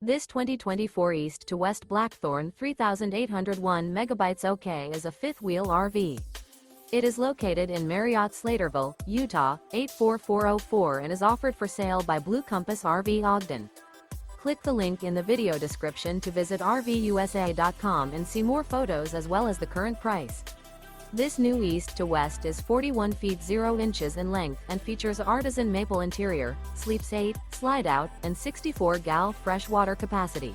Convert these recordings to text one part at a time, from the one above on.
This 2024 East to West Blackthorn 3801 megabytes OK is a fifth-wheel RV. It is located in Marriott-Slaterville, Utah, 84404 and is offered for sale by Blue Compass RV Ogden. Click the link in the video description to visit RVUSA.com and see more photos as well as the current price. This new East to West is 41 feet 0 inches in length and features ARTISAN MAPLE interior, sleeps 8, slide-out, and 64-gal freshwater capacity.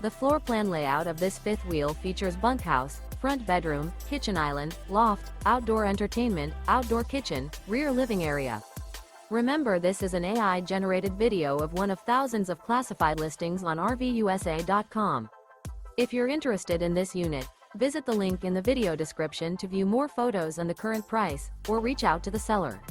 The floor plan layout of this fifth wheel features bunkhouse, front bedroom, kitchen island, loft, outdoor entertainment, outdoor kitchen, rear living area. Remember, this is an AI-generated video of one of thousands of classified listings on RVUSA.com. If you're interested in this unit, visit the link in the video description to view more photos and the current price, or reach out to the seller.